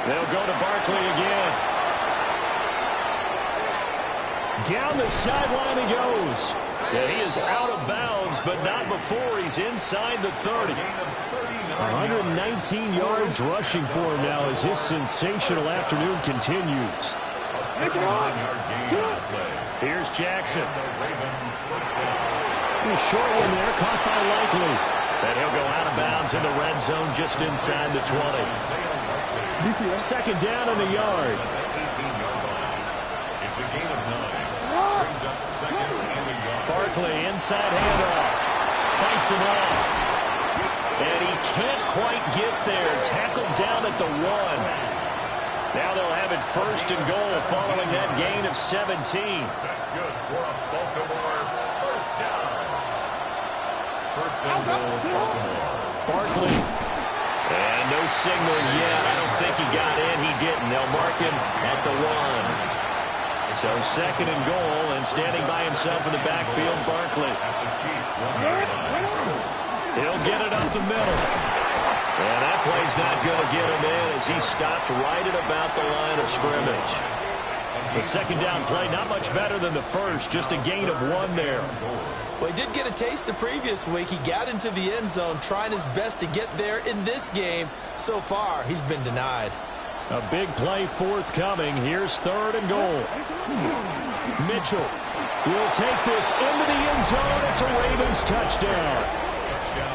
They'll go to Barkley again. Down the sideline he goes. And he is out of bounds, but not before he's inside the 30. 119 yards rushing for him now as his sensational afternoon continues. Here's Jackson. Short one there, caught by Likely. And he'll go out of bounds in the red zone just inside the 20. 2nd down and a yard. It's a gain of 9. Brings up 2nd and a yard. Barkley inside handoff. Fights him off. And he can't quite get there. Tackled down at the 1. Now they'll have it 1st and goal following that gain of 17. That's good for a Baltimore first down. 1st and goal, Baltimore. Barkley. And no signal yet. I don't think he got in. He didn't. They'll mark him at the 1. So 2nd and goal, and standing by himself in the backfield, Barkley. He'll get it up the middle. And that play's not going to get him in as he stopped right at about the line of scrimmage. The 2nd down play, not much better than the first, just a gain of 1 there. Well, he did get a taste the previous week. He got into the end zone, trying his best to get there in this game. So far, he's been denied. A big play forthcoming. Here's 3rd and goal. Mitchell will take this into the end zone. It's a Ravens touchdown.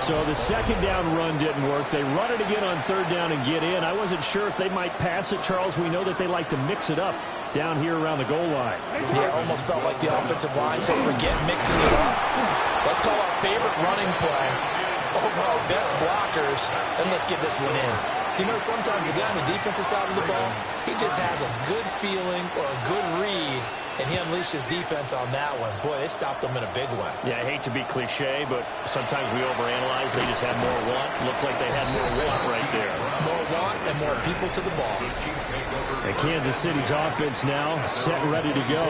So the 2nd down run didn't work. They run it again on 3rd down and get in. I wasn't sure if they might pass it, Charles. We know that they like to mix it up down here around the goal line. Yeah, almost felt like the offensive line, so forget mixing it up. Let's call our favorite running play over our best blockers, and let's get this one in. You know, sometimes the guy on the defensive side of the ball, he just has a good feeling or a good read, and he unleashed his defense on that one. Boy, they stopped them in a big way. Yeah, I hate to be cliche, but sometimes we overanalyze. They just had more want. Looked like they had more want right there. More want and more people to the ball. And Kansas City's offense now set and ready to go.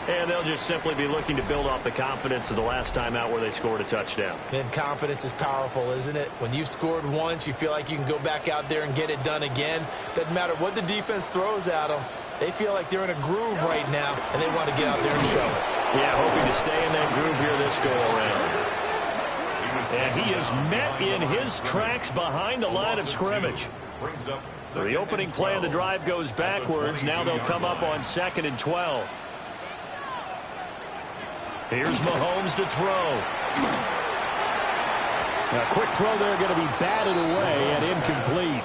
And they'll just simply be looking to build off the confidence of the last time out where they scored a touchdown. And confidence is powerful, isn't it? When you've scored once, you feel like you can go back out there and get it done again. Doesn't matter what the defense throws at them. They feel like they're in a groove right now, and they want to get out there and show it. Yeah, hoping to stay in that groove here this go-around. And he is met in his tracks behind the line of scrimmage. Brings up The opening play of the drive goes backwards. Now they'll come up on 2nd and 12. Here's Mahomes to throw. A quick throw there, going to be batted away and incomplete.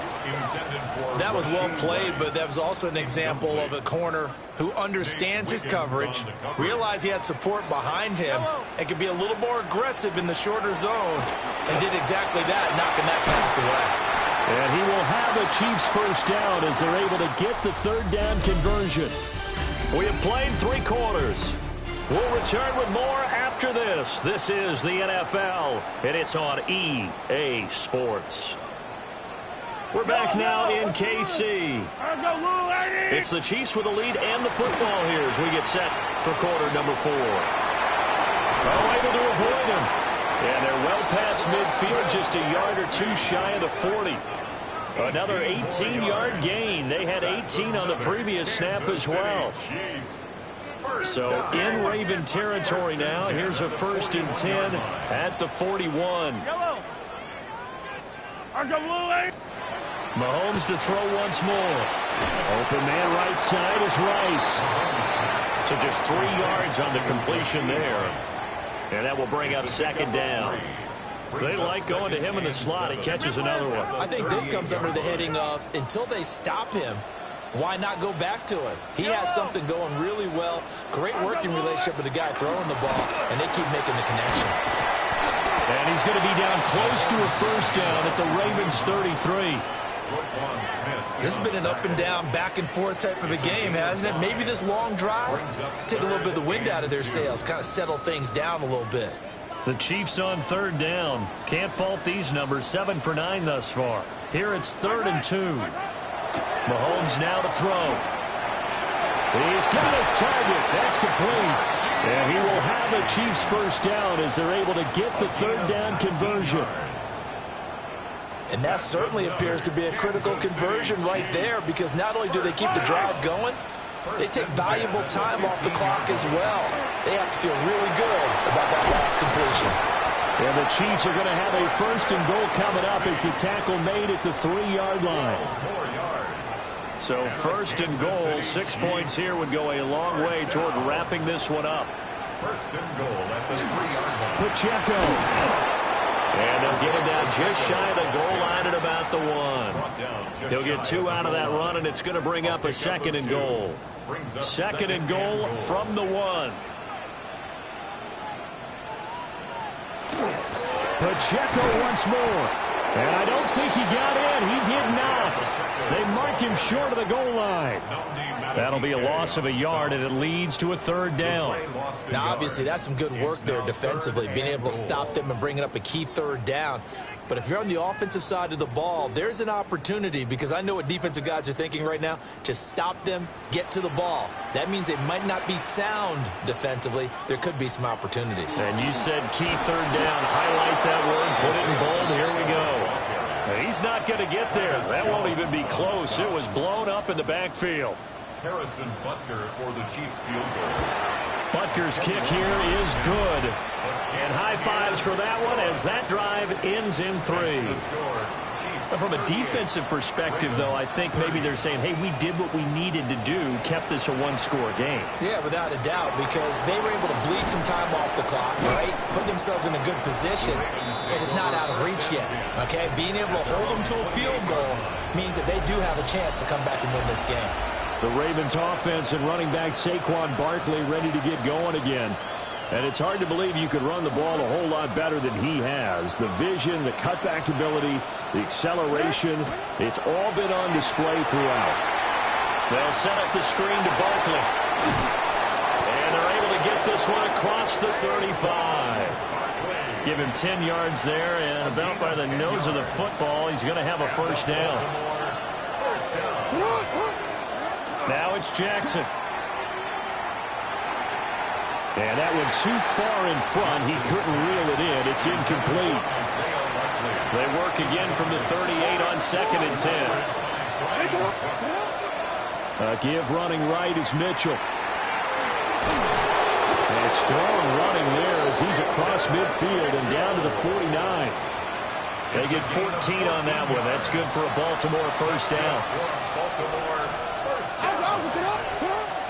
That was well played, but that was also an example of a corner who understands his coverage, realized he had support behind him, and could be a little more aggressive in the shorter zone, and did exactly that, knocking that pass away. And he will have the Chiefs first down as they're able to get the third down conversion. We have played 3 quarters. We'll return with more after this. This is the NFL, and it's on EA Sports. We're back now in KC. It's the Chiefs with the lead and the football here as we get set for quarter number 4. Oh, able to avoid him. And they're well past midfield, just a yard or 2 shy of the 40. Another 18-yard gain. They had 18 on the previous snap as well. So in Raven territory now. Here's a 1st and 10 at the 41. Mahomes to throw once more. Open man right side is Rice. So just 3 yards on the completion there. And that will bring up 2nd down. They like going to him in the slot. He catches another one. I think this comes under the heading of, until they stop him, why not go back to it? He has something going really well. Great working relationship with the guy throwing the ball, and they keep making the connection. And he's going to be down close to a first down at the Ravens 33. This has been an up and down, back and forth type of a game, hasn't it? Maybe this long drive take a little bit of the wind out of their sails, kind of settle things down a little bit. The Chiefs on 3rd down. Can't fault these numbers. 7 for 9 thus far. Here it's 3rd and 2. Mahomes now to throw. He's got his target. That's complete. And he will have the Chiefs first down as they're able to get the 3rd down conversion. And that certainly appears to be a critical conversion right there, because not only do they keep the drive going, they take valuable time off the clock as well. They have to feel really good about that last completion. And the Chiefs are going to have a 1st and goal coming up as the tackle made at the 3-yard line. So 1st and goal, 6 points here would go a long way toward wrapping this one up. 1st and goal at the 3-yard line. Pacheco. And they'll get him down just shy of the goal line at about the 1. He'll get 2 out of that run, and it's going to bring up a 2nd and goal. 2nd and goal from the 1. Pacheco once more. And I don't think he got in. He did not. They mark him short of the goal line. That'll be a loss of a yard, and it leads to a 3rd down. Now, obviously, that's some good work there defensively, being able to stop them and bringing up a key 3rd down. But if you're on the offensive side of the ball, there's an opportunity, because I know what defensive guys are thinking right now. Just stop them, get to the ball. That means they might not be sound defensively. There could be some opportunities. And you said key 3rd down. Highlight that word, put it in bold. Here we go. He's not going to get there. That won't even be close. It was blown up in the backfield. Harrison Butker for the Chiefs field goal. Butker's kick here is good. And high fives for that one as that drive ends in 3. From a defensive perspective, though, I think maybe they're saying, hey, we did what we needed to do, kept this a 1-score game. Yeah, without a doubt, because they were able to bleed some time off the clock, right? Put themselves in a good position. It is not out of reach yet, okay? Being able to hold them to a field goal means that they do have a chance to come back and win this game. The Ravens offense and running back Saquon Barkley ready to get going again. And it's hard to believe you could run the ball a whole lot better than he has. The vision, the cutback ability, the acceleration, it's all been on display throughout. They'll set up the screen to Barkley. And they're able to get this one across the 35. Give him 10 yards there, and about by the nose of the football, he's going to have a 1st down. Now it's Jackson. And that one too far in front. He couldn't reel it in. It's incomplete. They work again from the 38 on 2nd and 10. A give running right is Mitchell. And strong running there as he's across midfield and down to the 49. They get 14 on that one. That's good for a Baltimore first down.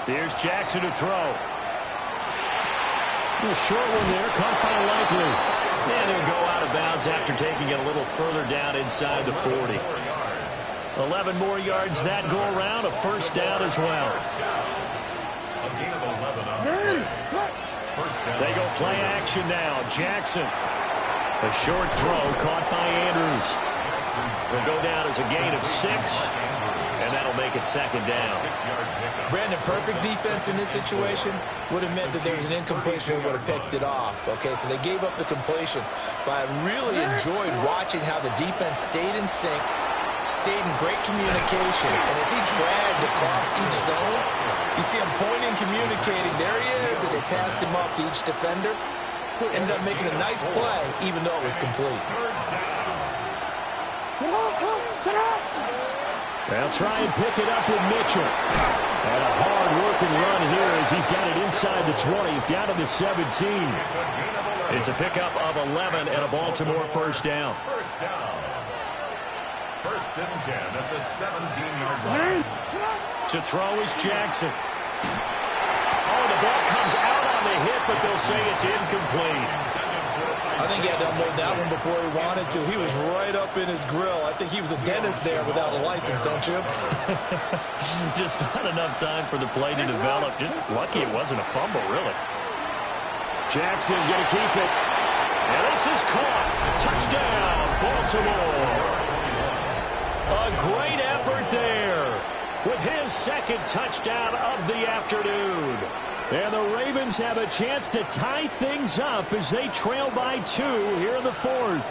Here's Jackson to throw. A short one there, caught by Likely. And he'll go out of bounds after taking it a little further down inside the 40. 11 more yards that go around, a first down as well. They go play action now. Jackson. A short throw caught by Andrews. Will go down as a gain of 6, and that'll make it second down. Brandon, perfect defense in this situation would have meant that there was an incompletion and would have picked it off. Okay, so they gave up the completion. But I really enjoyed watching how the defense stayed in sync, stayed in great communication. And as he dragged across each zone, you see him pointing, communicating. There he is, and they passed him off to each defender. Ended up making a nice play, even though it was complete. They'll try and pick it up with Mitchell. And a hard-working run here as he's got it inside the 20, down to the 17. It's a pickup of 11 and a Baltimore first down. First and 10 at the 17-yard line. To throw is Jackson. Oh, the ball comes out on the hit, but they'll say it's incomplete. I think he had to unload that one before he wanted to. He was right up in his grill. I think he was a dentist there without a license, don't you? Just not enough time for the play to develop. Just lucky it wasn't a fumble, really. Jackson going to keep it. And this is caught. Touchdown, Baltimore. A great effort there with his second touchdown of the afternoon. And the Ravens have a chance to tie things up as they trail by 2 here in the 4th.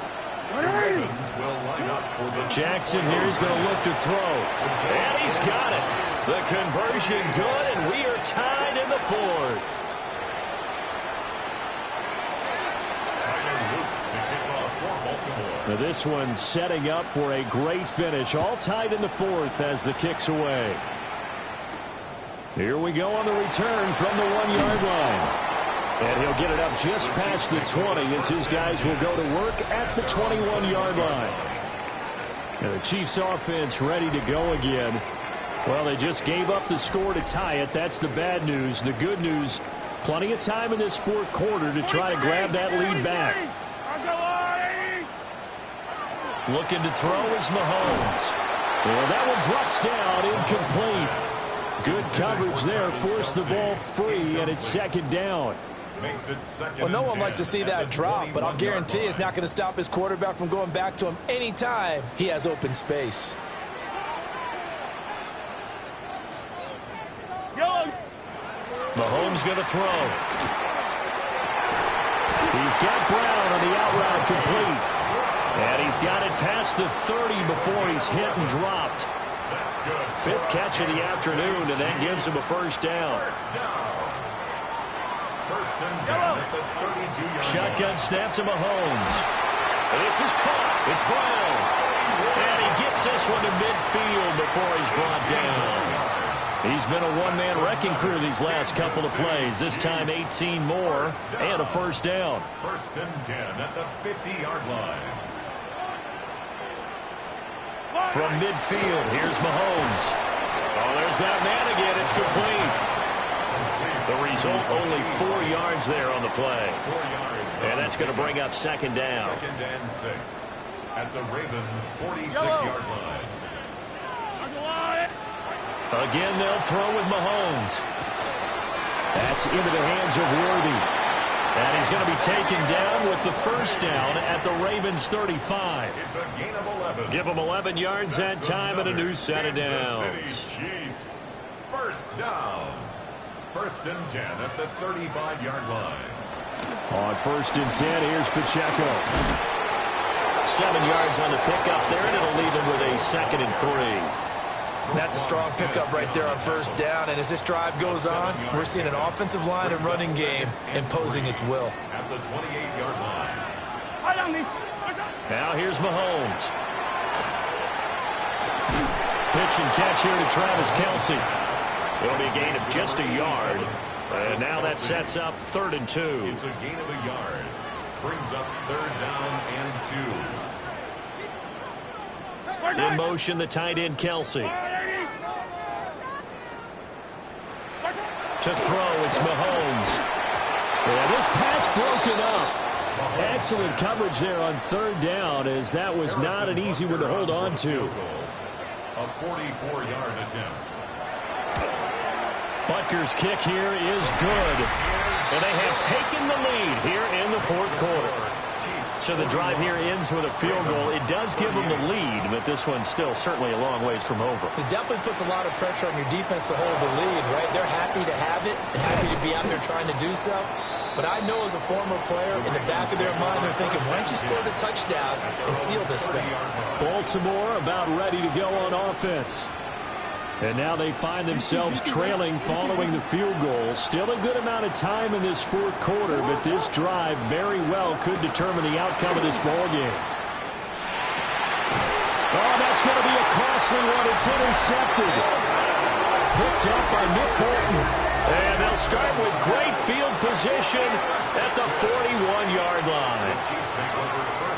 Jackson here is going to look to throw. And he's got it. The conversion good, and we are tied in the 4th. Now this one setting up for a great finish. All tied in the 4th as the kick's away. Here we go on the return from the 1-yard line. And he'll get it up just past the 20 as his guys will go to work at the 21-yard line. And the Chiefs offense ready to go again. Well, they just gave up the score to tie it. That's the bad news. The good news, plenty of time in this 4th quarter to try to grab that lead back. Looking to throw is Mahomes. Well, that one drops down, incomplete. Good coverage there, forced the ball free, and it's second down. Well, no one likes to see that drop, but I'll guarantee it's not going to stop his quarterback from going back to him anytime he has open space. Mahomes going to throw. He's got Brown on the out route complete. And he's got it past the 30 before he's hit and dropped. 5th catch of the afternoon, and that gives him a first down. Shotgun snap to Mahomes. This is caught. It's Brown. And he gets this one to midfield before he's brought down. He's been a one-man wrecking crew these last couple of plays. This time 18 more and a first down. First and 10 at the 50-yard line. From midfield, here's Mahomes. Oh, there's that man again. It's complete. The result, only 4 yards there on the play. And that's going to bring up second down. Second and 6 at the Ravens' 46-yard line. Again, they'll throw with Mahomes. That's into the hands of Worthy. And he's going to be taken down with the first down at the Ravens' 35. It's a gain of 11. Give them 11 yards that time and a new set of downs. Chiefs. First down. First and 10 at the 35-yard line. On first and 10, here's Pacheco. 7 yards on the pickup there, and it'll leave him with a 2nd and 3. That's a strong pickup right there on first down. And as this drive goes on, we're seeing an offensive line and running game imposing its will. At the 28-yard line. Now here's Mahomes. Pitch and catch here to Travis Kelce. It'll be a gain of just a yard. And now that sets up 3rd and 2. It's a gain of a yard. Brings up 3rd down and 2. In motion, the tight end, Kelsey. To throw, it's Mahomes. Yeah, this pass broken up. Excellent coverage there on third down, as that was not an easy one to hold on to. A 44-yard attempt. Butker's kick here is good. And they have taken the lead here in the fourth quarter. So the drive here ends with a field goal. It does give them the lead, but this one's still certainly a long ways from over. It definitely puts a lot of pressure on your defense to hold the lead, right? They're happy to have it and happy to be out there trying to do so. But I know as a former player, in the back of their mind, they're thinking, why don't you score the touchdown and seal this thing? Baltimore about ready to go on offense. And now they find themselves trailing following the field goal. Still a good amount of time in this fourth quarter, but this drive very well could determine the outcome of this ball game. Oh, that's going to be a costly one. It's intercepted. Picked up by Nick Bolton. And they'll start with great field position at the 41-yard line.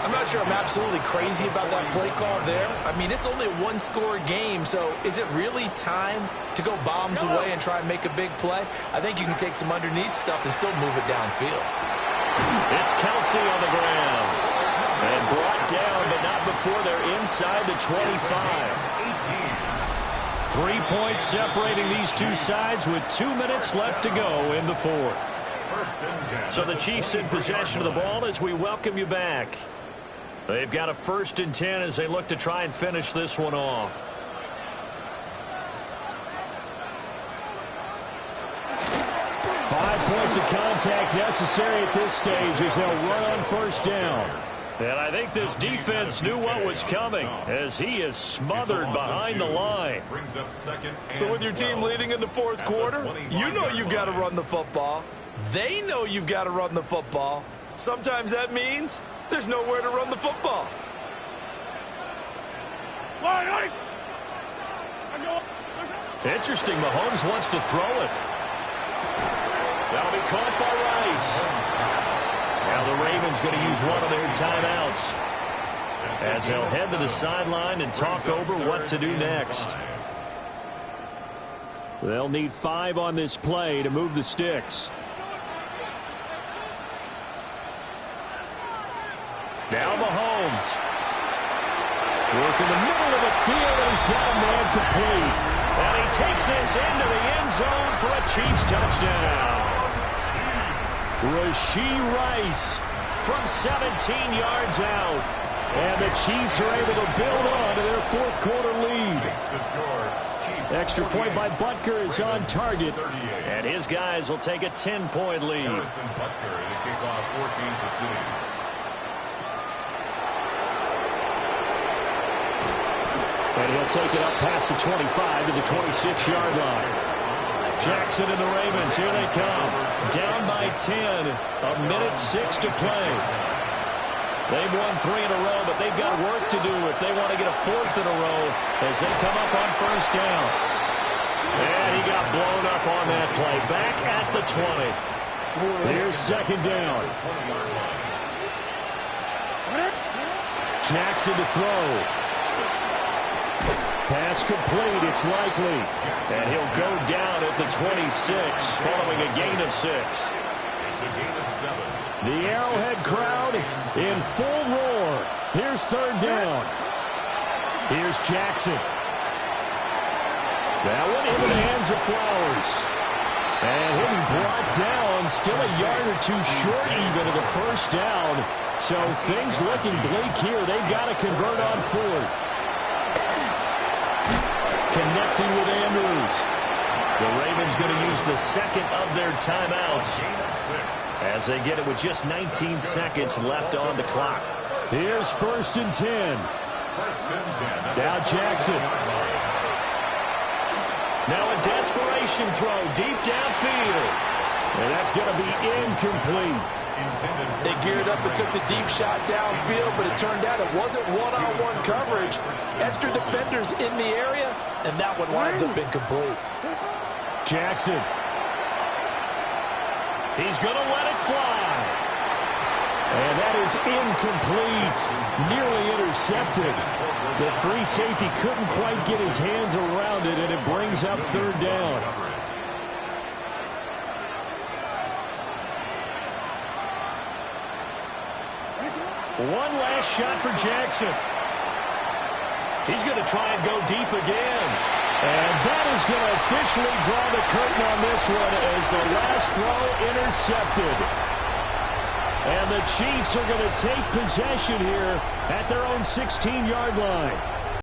I'm not sure I'm absolutely crazy about that play call there. I mean, it's only a one-score game, so is it really time to go bombs away and try and make a big play? I think you can take some underneath stuff and still move it downfield. It's Kelsey on the ground. And brought down, but not before they're inside the 25. 3 points separating these two sides with 2 minutes left to go in the fourth. So the Chiefs in possession of the ball as we welcome you back. They've got a 1st and 10 as they look to try and finish this one off. Five points of contact necessary at this stage as they'll run on first down. And I think this defense knew what was coming as he is smothered behind the line. So with your team leading in the fourth quarter, you know you've got to run the football. They know you've got to run the football. Sometimes that means there's nowhere to run the football. Interesting, Mahomes wants to throw it. That'll be caught by Rice. Now the Ravens going to use one of their timeouts as they'll head to the sideline and talk over what to do next. They'll need 5 on this play to move the sticks. Now Mahomes. Work in the middle of the field, and he's got a man complete. And he takes this into the end zone for a Chiefs touchdown. Rashee Rice from 17 yards out. And the Chiefs are able to build on to their fourth quarter lead. Extra point by Butker is on target. And his guys will take a 10-point lead. Harrison Butker in the kickoff for Kansas City. And he'll take it up past the 25 to the 26-yard line. Jackson and the Ravens, here they come. Down by 10, a minute 6 to play. They've won 3 in a row, but they've got work to do if they want to get a 4th in a row as they come up on first down. And he got blown up on that play. Back at the 20. Here's second down. Jackson to throw. Pass complete, it's likely. And he'll go down at the 26 following a gain of 6. It's a gain of 7. The Arrowhead crowd in full roar. Here's third down. Here's Jackson. That one into the hands of Flowers. And he'll be brought down, still a yard or two short even of the first down. So things looking bleak here. They've got to convert on fourth. Connecting with Andrews. The Ravens going to use the second of their timeouts as they get it with just 19 seconds left on the clock. Here's 1st and 10. Now Jackson. Now a desperation throw deep downfield. And that's going to be incomplete. They geared up and took the deep shot downfield, but it turned out it wasn't one-on-one coverage. Extra defenders in the area, and that one winds up incomplete. Jackson. He's going to let it fly. And that is incomplete. Nearly intercepted. The free safety couldn't quite get his hands around it, and it brings up third down. One last shot for Jackson. He's going to try and go deep again. And that is going to officially draw the curtain on this one as the last throw intercepted. And the Chiefs are going to take possession here at their own 16-yard line.